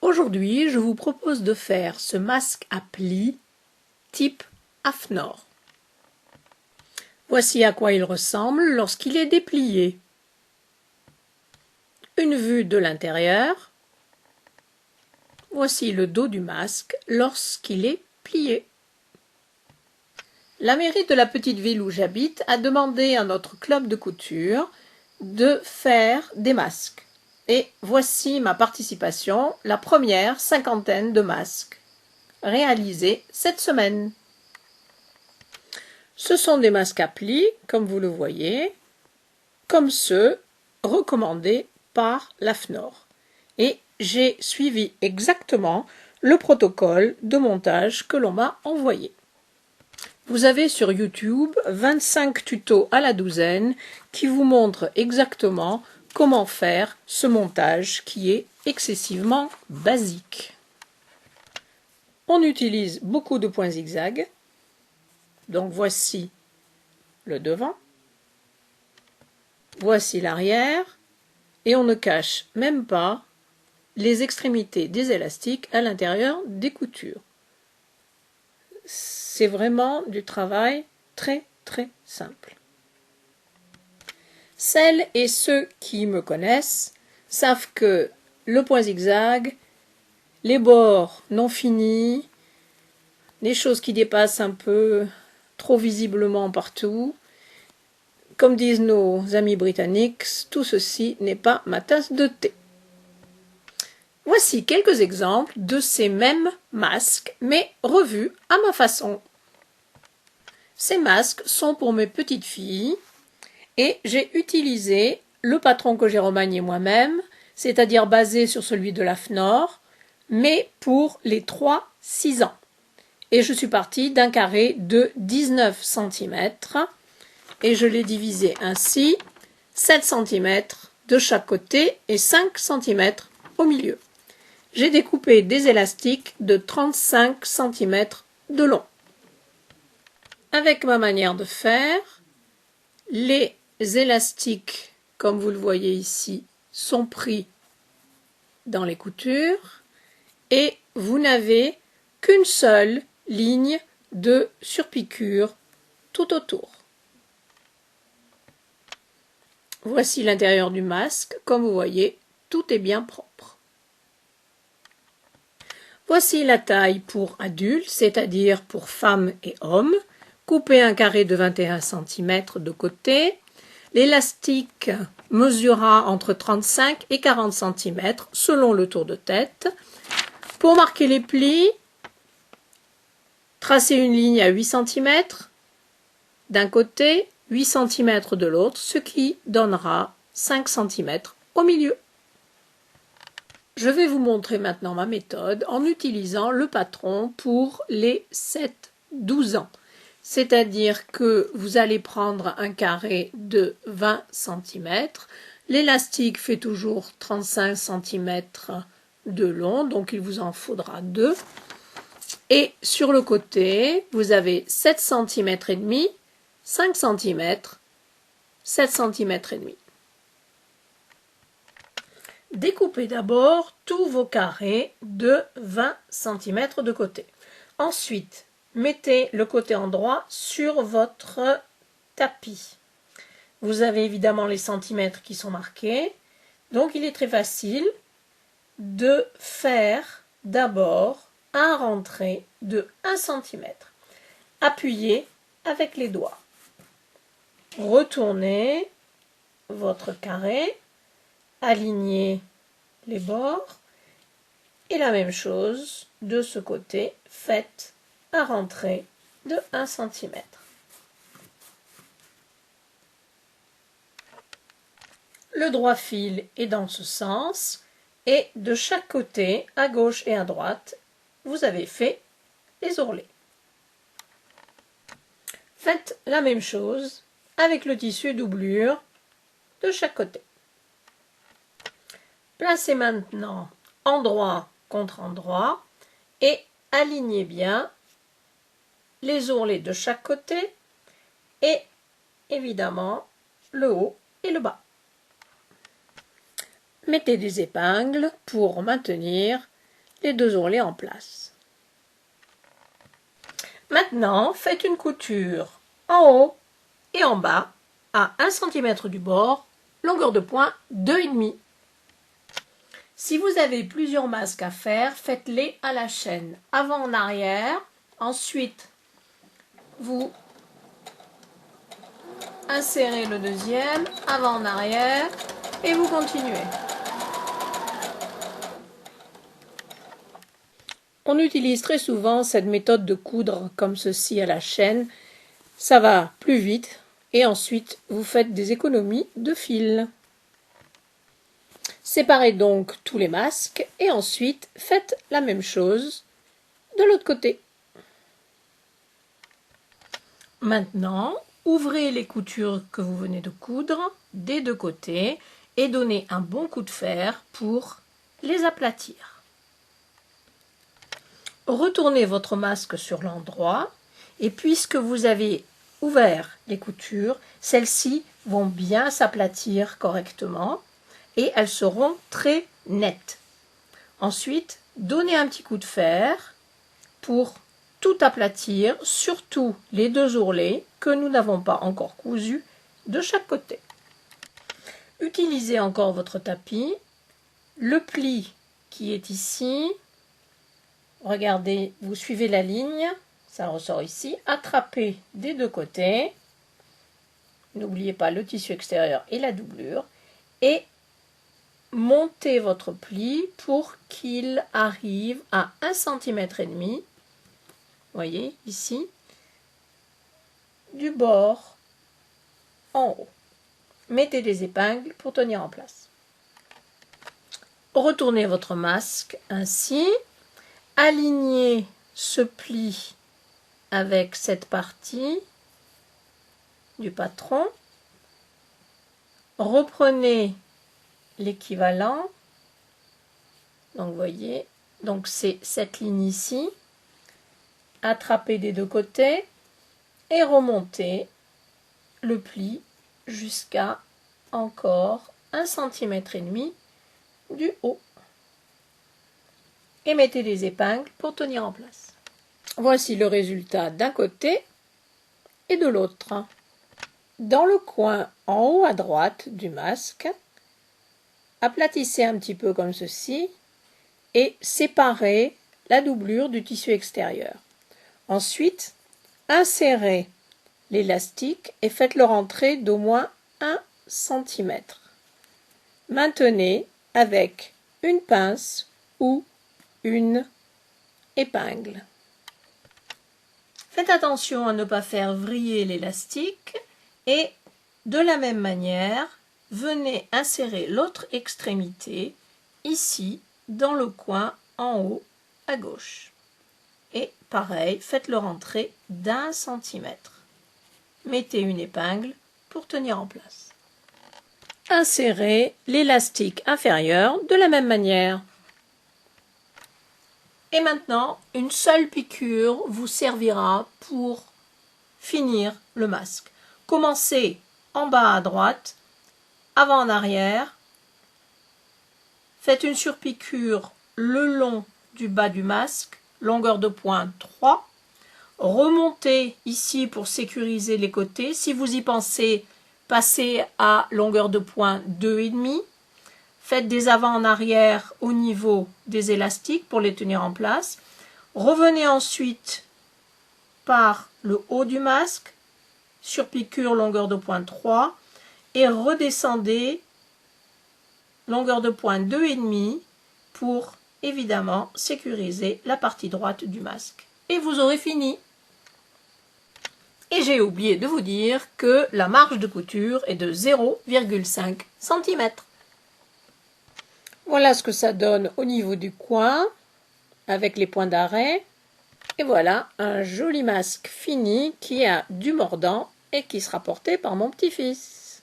Aujourd'hui, je vous propose de faire ce masque à plis type AFNOR. Voici à quoi il ressemble lorsqu'il est déplié. Une vue de l'intérieur. Voici le dos du masque lorsqu'il est plié. La mairie de la petite ville où j'habite a demandé à notre club de couture de faire des masques. Et voici ma participation, la première cinquantaine de masques réalisés cette semaine. Ce sont des masques à plis, comme vous le voyez, comme ceux recommandés par l'AFNOR. Et j'ai suivi exactement le protocole de montage que l'on m'a envoyé. Vous avez sur YouTube 25 tutos à la douzaine qui vous montrent exactement comment faire ce montage qui est excessivement basique. On utilise beaucoup de points zigzag. Donc voici le devant, voici l'arrière, et on ne cache même pas les extrémités des élastiques à l'intérieur des coutures. C'est vraiment du travail très simple. Celles et ceux qui me connaissent savent que le point zigzag, les bords non finis, les choses qui dépassent un peu trop visiblement partout, comme disent nos amis britanniques, tout ceci n'est pas ma tasse de thé. Voici quelques exemples de ces mêmes masques, mais revus à ma façon. Ces masques sont pour mes petites filles et j'ai utilisé le patron que j'ai remanié moi-même, c'est-à-dire basé sur celui de l'AFNOR, mais pour les 3-6 ans. Et je suis partie d'un carré de 19 cm et je l'ai divisé ainsi, 7 cm de chaque côté et 5 cm au milieu. J'ai découpé des élastiques de 35 cm de long. Avec ma manière de faire, les élastiques, comme vous le voyez ici, sont pris dans les coutures et vous n'avez qu'une seule ligne de surpiqûre tout autour. Voici l'intérieur du masque. Comme vous voyez, tout est bien propre. Voici la taille pour adultes, c'est-à-dire pour femmes et hommes. Coupez un carré de 21 cm de côté. L'élastique mesurera entre 35 et 40 cm selon le tour de tête. Pour marquer les plis, tracez une ligne à 8 cm d'un côté, 8 cm de l'autre, ce qui donnera 5 cm au milieu. Je vais vous montrer maintenant ma méthode en utilisant le patron pour les 7-12 ans. C'est-à-dire que vous allez prendre un carré de 20 cm. L'élastique fait toujours 35 cm de long, donc il vous en faudra 2. Et sur le côté, vous avez 7 cm et demi, 5 cm, 7 cm et demi. Découpez d'abord tous vos carrés de 20 cm de côté. Ensuite, mettez le côté endroit sur votre tapis. Vous avez évidemment les centimètres qui sont marqués. Donc il est très facile de faire d'abord un rentré de 1 cm. Appuyez avec les doigts. Retournez votre carré, alignez les bords et la même chose de ce côté, faites un rentré de 1 cm. Le droit fil est dans ce sens et de chaque côté, à gauche et à droite, vous avez fait les ourlets. Faites la même chose avec le tissu doublure de chaque côté. Placez maintenant endroit contre endroit et alignez bien les ourlets de chaque côté et évidemment le haut et le bas. Mettez des épingles pour maintenir les 2 ourlets en place. Maintenant, faites une couture en haut et en bas à 1 cm du bord, longueur de point 2,5. Si vous avez plusieurs masques à faire, faites-les à la chaîne, avant en arrière. Ensuite, vous insérez le deuxième, avant en arrière, et vous continuez. On utilise très souvent cette méthode de coudre comme ceci à la chaîne. Ça va plus vite et ensuite vous faites des économies de fil. Séparez donc tous les masques et ensuite faites la même chose de l'autre côté. Maintenant, ouvrez les coutures que vous venez de coudre des 2 côtés et donnez un bon coup de fer pour les aplatir. Retournez votre masque sur l'endroit et puisque vous avez ouvert les coutures, celles-ci vont bien s'aplatir correctement et elles seront très nettes. Ensuite, donnez un petit coup de fer pour tout aplatir, surtout les 2 ourlets que nous n'avons pas encore cousus de chaque côté. Utilisez encore votre tapis, le pli qui est ici. Regardez, vous suivez la ligne, ça ressort ici, attrapez des 2 côtés, n'oubliez pas le tissu extérieur et la doublure, et montez votre pli pour qu'il arrive à 1,5 cm, voyez ici, du bord en haut. Mettez des épingles pour tenir en place. Retournez votre masque ainsi. Alignez ce pli avec cette partie du patron. Reprenez l'équivalent. Donc vous voyez, donc c'est cette ligne ici. Attrapez des 2 côtés et remontez le pli jusqu'à encore 1,5 cm du haut. Et mettez des épingles pour tenir en place. Voici le résultat d'un côté et de l'autre. Dans le coin en haut à droite du masque, aplatissez un petit peu comme ceci et séparez la doublure du tissu extérieur. Ensuite, insérez l'élastique et faites-le rentrer d'au moins 1 cm. Maintenez avec une pince ou une épingle. Faites attention à ne pas faire vriller l'élastique et de la même manière, venez insérer l'autre extrémité ici dans le coin en haut à gauche. Et pareil, faites-le rentrer d'1 centimètre. Mettez une épingle pour tenir en place. Insérez l'élastique inférieur de la même manière. Et maintenant, une seule piqûre vous servira pour finir le masque. Commencez en bas à droite, avant en arrière. Faites une surpiqûre le long du bas du masque, longueur de point 3. Remontez ici pour sécuriser les côtés. Si vous y pensez, passez à longueur de point 2,5. Faites des avant en arrière au niveau des élastiques pour les tenir en place. Revenez ensuite par le haut du masque, surpiqûre longueur de point 3 et redescendez longueur de point 2,5 pour évidemment sécuriser la partie droite du masque. Et vous aurez fini. Et j'ai oublié de vous dire que la marge de couture est de 0,5 cm. Voilà ce que ça donne au niveau du coin, avec les points d'arrêt. Et voilà un joli masque fini qui a du mordant et qui sera porté par mon petit-fils.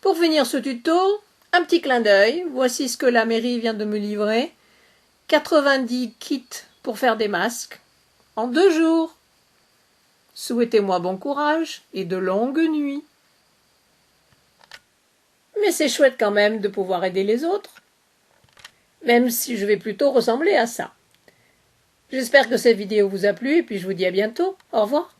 Pour finir ce tuto, un petit clin d'œil. Voici ce que la mairie vient de me livrer. 90 kits pour faire des masques en 2 jours. Souhaitez-moi bon courage et de longues nuits. Mais c'est chouette quand même de pouvoir aider les autres. même si je vais plutôt ressembler à ça. J'espère que cette vidéo vous a plu et puis je vous dis à bientôt. Au revoir.